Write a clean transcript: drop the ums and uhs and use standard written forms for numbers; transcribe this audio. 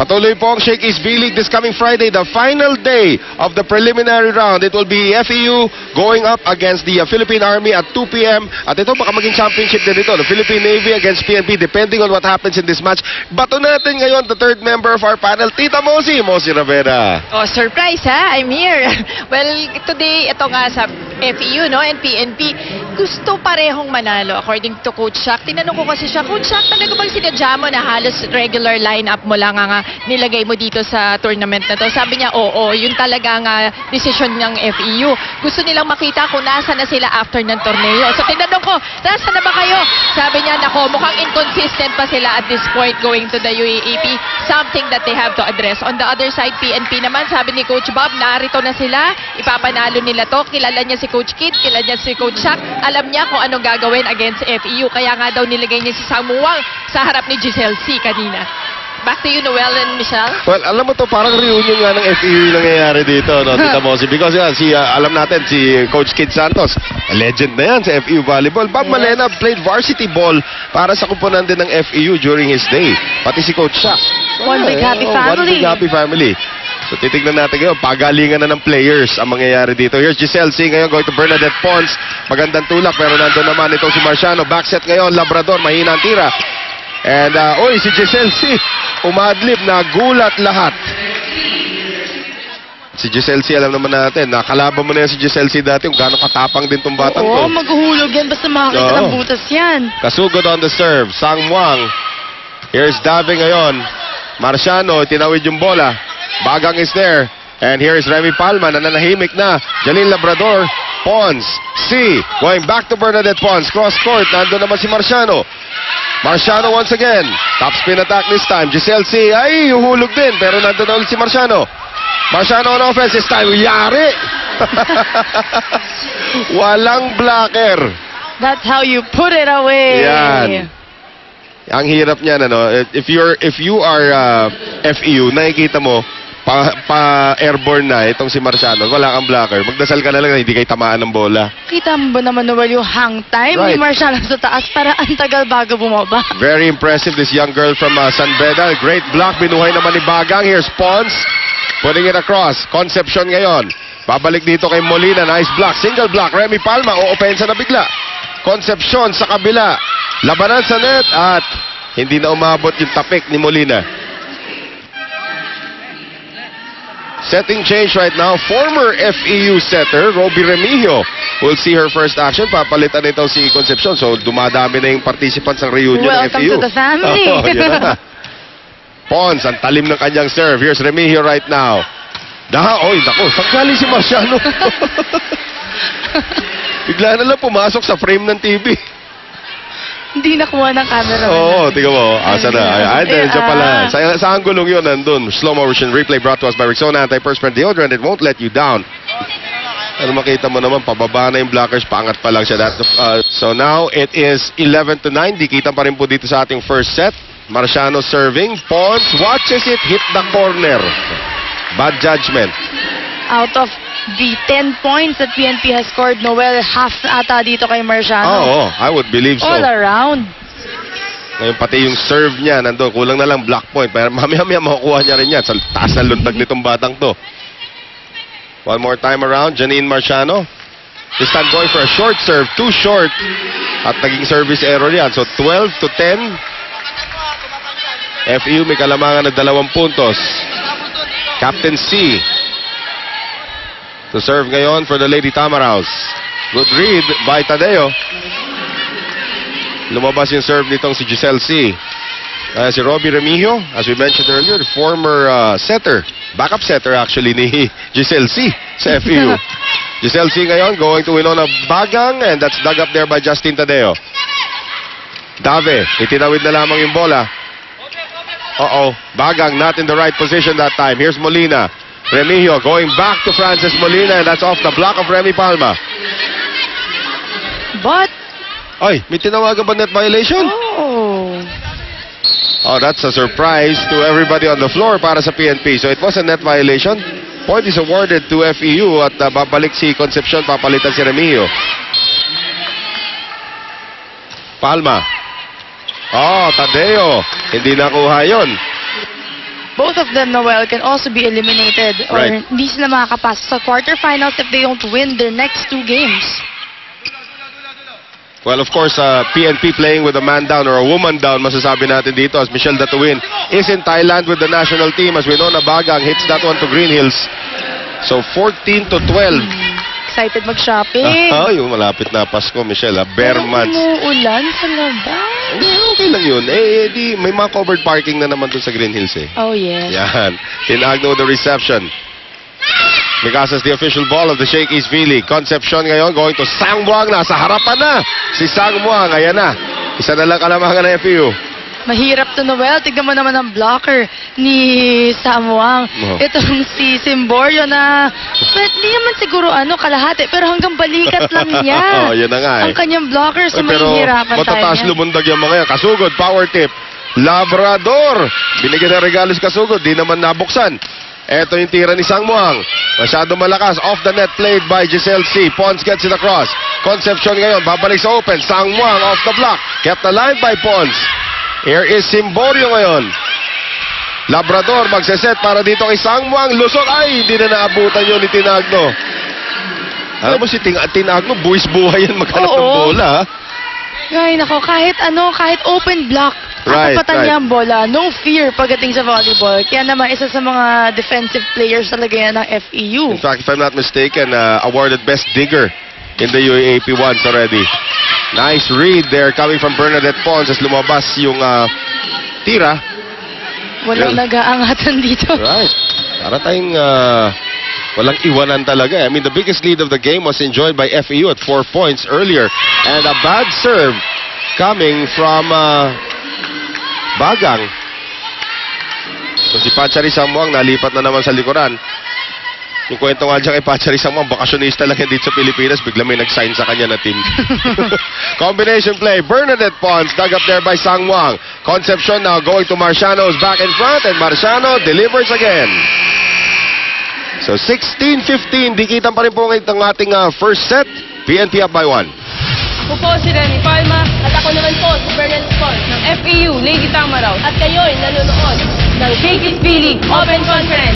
Patuloy po ang Shake East B-League this coming Friday, the final day of the preliminary round. It will be FEU going up against the Philippine Army at 2 p.m. At ito, baka maging championship din ito. The Philippine Navy against PNP, depending on what happens in this match. Bato natin ngayon, the third member of our panel, Tita Mosi Rivera. Oh, surprise ha? I'm here. Well, today, ito nga sa FEU, no, and PNP, gusto parehong manalo according to Coach Shaq. Tinanong ko kasi siya, Coach Shaq, talaga bang sinadya mo na halos regular lineup mo lang nga nilagay mo dito sa tournament na to? Sabi niya, oo, yun talaga nga decision ng FEU. Gusto nilang makita kung nasa na sila after ng torneo. So tinanong ko, nasa na ba kayo? Sabi niya, nako, mukhang inconsistent pa sila at this point going to the UAAP. Something that they have to address. On the other side, PNP naman, sabi ni Coach Bob, narito na sila, ipapanalo nila to. Kilala niya si Coach Kid, kilala niya si Coach Shaq. Alam niya kung anong gagawin against FEU. Kaya nga daw nilagay niya si Samuel sa harap ni Giselle C kanina. Back to you, Noel and Michelle. Well, alam mo to, parang reunion nga ng FEU yung nangyayari dito, no, Tita Mosi. Because yan, alam natin, si Coach Kid Santos, a legend na yan sa FEU Volleyball. Bob Malena played varsity ball para sa kumpunan din ng FEU during his day. Pati si Coach Shaq. One big happy family. One big happy family. So titignan natin ngayon, pagalingan na ng players ang mangyayari dito. Here's Giselle C ngayon going to Bernadette Pons. Magandang tulak pero nandun naman itong si Marciano. Backset ngayon, Labrador, mahina ang tira. And, si Giselle C, umadlip, nagulat lahat. Si Giselle C, alam naman natin, nakalaban mo na yan si Giselle C dati, kung gaano katapang din tong batang to. Oo, maghuhulog yan, basta makakita ng butas yan. Kasugod on the serve, Sang Muang. Here's Dave ngayon. Marciano, tinawid yung bola. Bagang is there. And here is Remy Palma, nananahimik na. Janine Labrador, Pons, C, going back to Bernadette Pons. Cross court, nandun naman si Marciano. Marciano once again. Top spin attack this time. Giselle C, ay, uhulog din. Pero nandun na ulit si Marciano. Marciano on offense this time. Yari! Walang blocker. That's how you put it away. Yan. Ang hirap niyan, ano, if you are FEU, nakikita mo, pa-airborne na itong si Marciano, wala kang blocker. Magdasal ka na lang na hindi kayo tamaan ng bola. Kita mo ba naman, Noel, yung hang time Right. ni Marciano sa taas para ang tagal bago bumaba. Very impressive, this young girl from San Beda. Great block, binuhay naman ni Bagang. Here's Pons, putting it across. Concepcion ngayon. Babalik dito kay Molina, nice block. Single block, Remy Palma, o-opensa na bigla. Concepcion sa kabila. Labanan sa net at hindi na umabot yung tapik ni Molina. Setting change right now. Former FEU setter, Roby Remigio, will see her first action. Papalitan ito si Concepcion. So, dumadami na yung participants ng reunion ng Welcome FEU. to the family. Yun na. Pons, ang talim ng kanyang serve. Here's Remigio right now. Naku, sakali si Marciano. Bigla na lang pumasok sa frame ng TV. Hindi nakuha ng camera. Oo, tingnan mo. Asa na? Ay, dyan pala. Sa anggulong yun, nandun. Slow motion replay brought to us by Rexona Anti-Perspirant Deodorant. It won't let you down. Ano makita mo naman, pababa na yung blockers, paangat pa lang siya. So now, it is 11-9. Dikitan pa rin po dito sa ating first set. Marciano serving. Pons watches it, hit the corner. Bad judgment. Out of the 10 points that PNP has scored, Noel, half ata dito kay Marciano. Oo, I would believe so. All around. Ngayon pati yung serve niya, nandun, kulang na lang block point. Pero mamaya makukuha niya rin yan. Sa taas na luntag nitong batang to. One more time around, Janine Marciano. This time going for a short serve, too short. At naging service error yan. So 12-10. FEU may kalamangan ng 2 puntos. Captain C. To serve ngayon for the Lady Tamaraws. Good read by Tadeo. Lumabas yung serve nitong si Giselle C. Si Roby Remigio, as we mentioned earlier, the former setter, backup setter actually ni Giselle C sa FEU. Giselle C ngayon going to Winona Bagang, and that's dug up there by Justin Tadeo. Dave, itinawid na lamang yung bola. Bagang not in the right position that time. Here's Molina. Remigio going back to Francis Molina, and that's off the block of Remy Palma. But... Ay, may tinawagan ba net violation? Oh, that's a surprise to everybody on the floor para sa PNP. So it was a net violation. Point is awarded to FEU at babalik si Concepcion, papalitan si Remigio. Palma. Tadeo. Hindi nakuha yun. both of them, Noel, can also be eliminated or Right. hindi sila makakapasok sa quarterfinals if they don't win their next 2 games. Well, of course, PNP playing with a man down or a woman down, masasabi natin dito as Michelle Datuin is in Thailand with the national team. As we know, Bagang hits that one to Green Hills. So, 14-12. Excited mag-shopping. Yung malapit na Pasko, Michelle. Bare months. Umuulan sa labas. Okay lang yun. Di, may mga covered parking na naman dun sa Green Hills eh. Oh, yes. Yan. Tinagno the reception. Mikasas the official ball of the Sheikh East V-League. Concepcion ngayon going to Sang Muang. Nasa harapan na si Sang Muang. Ayan na. Isa na lang kalamangan ng FEU. Mahirap to, Noel. Tignan mo naman ang blocker ni Samuang. Itong si Simborio na hindi naman siguro kalahati pero hanggang balikat lang niya. Yun na nga eh. Ang kanyang blocker, so Pero mahihirapan tayo matataas niyan. lumundag yung mga yan. Kasugod, power tip. Labrador. Binigyan ng regalo si Kasugod. Di naman nabuksan. Ito yung tira ni Sang Muang. Masyado malakas. Off the net played by Giselle C. Pons gets it across. Concepcion ngayon. Babalik sa open. Sang Muang off the block. Kept alive by Pons. Here is Simborio ngayon. Labrador magseset para dito kay Sang Muang. Lusok. Ay, hindi na naabutan yun ni Tinagno. Alam mo si Tinagno, buwis buhay yan maghanap ng bola. Ay, nako, kahit open block, Right, katapatan right. niya ang bola. No fear pagdating sa volleyball. Kaya naman, isa sa mga defensive players talaga yan ng FEU. In fact, if I'm not mistaken, awarded best digger in the UAAP once already. Nice read there coming from Bernadette Pons as lumabas yung tira. Walang nag-aangatan dito. Right. Para tayong walang iwanan talaga. I mean, the biggest lead of the game was enjoyed by FEU at 4 points earlier. And a bad serve coming from Bagang. So si Pachari Samuang nalipat na naman sa likuran. Yung kwento nga dyan kay Pachari Samuang, bakasyonista lang yan dito sa Pilipinas, bigla may nag-sign sa kanya na team. Combination play, Bernadette Pons, dug up there by Sang Muang. Concepcion now going to Marciano's back in front, and Marciano delivers again. So 16-15, dikitan pa rin po ngayon ang ating first set. PNP up by 1. Ako po si Remy Palma at ako naman po si Bernadette Pons ng FEU Lady Tamaraw at kayo'y nanonood ng Sheikh East V-League Open Conference.